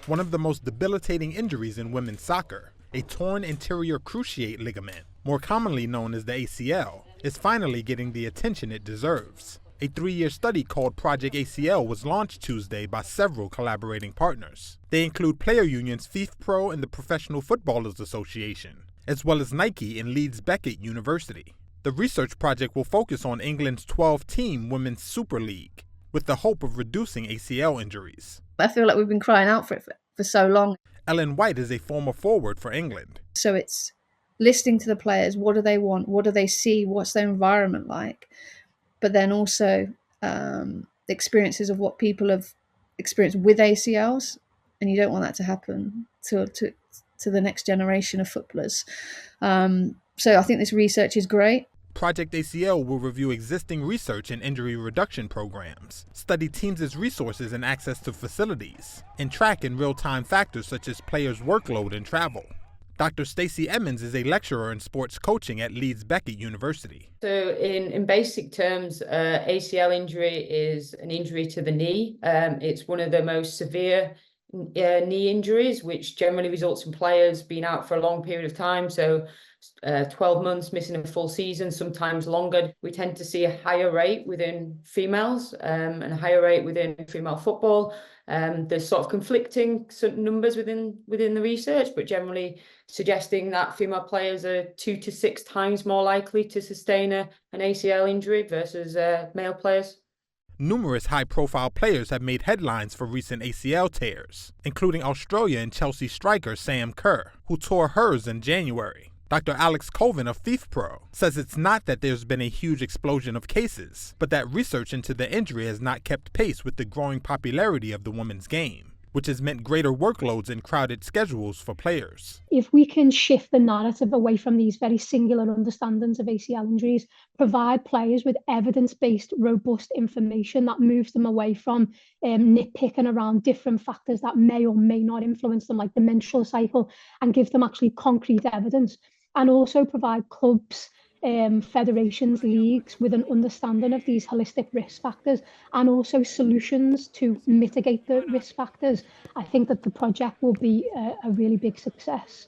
one of the most debilitating injuries in women's soccer, a torn anterior cruciate ligament, more commonly known as the ACL, is finally getting the attention it deserves. A 3-year study called Project ACL was launched Tuesday by several collaborating partners. They include player unions FIFPRO and the Professional Footballers Association, as well as Nike and Leeds Beckett University. The research project will focus on England's 12-team Women's Super League, with the hope of reducing ACL injuries. I feel like we've been crying out for it for so long. Ellen White is a former forward for England. So it's listening to the players. What do they want? What do they see? What's their environment like? But then also the experiences of what people have experienced with ACLs, and you don't want that to happen to the next generation of footballers. So I think this research is great. Project ACL will review existing research and injury reduction programs, study teams' resources and access to facilities, and track in real-time factors such as players' workload and travel. Dr. Stacey Emmons is a lecturer in sports coaching at Leeds Beckett University. So in basic terms, ACL injury is an injury to the knee. It's one of the most severe knee injuries, which generally results in players being out for a long period of time. So 12 months, missing a full season, sometimes longer. We tend to see a higher rate within females and a higher rate within female football. There's sort of conflicting numbers within the research, but generally suggesting that female players are 2 to 6 times more likely to sustain an ACL injury versus male players. Numerous high-profile players have made headlines for recent ACL tears, including Australia and Chelsea striker Sam Kerr, who tore hers in January. Dr. Alex Colvin of FIFPRO says it's not that there's been a huge explosion of cases, but that research into the injury has not kept pace with the growing popularity of the women's game, which has meant greater workloads and crowded schedules for players. If we can shift the narrative away from these very singular understandings of ACL injuries, provide players with evidence-based, robust information that moves them away from nitpicking around different factors that may or may not influence them, like the menstrual cycle, and give them actually concrete evidence, and also provide clubs, federations, leagues with an understanding of these holistic risk factors and also solutions to mitigate the risk factors, I think that the project will be a really big success.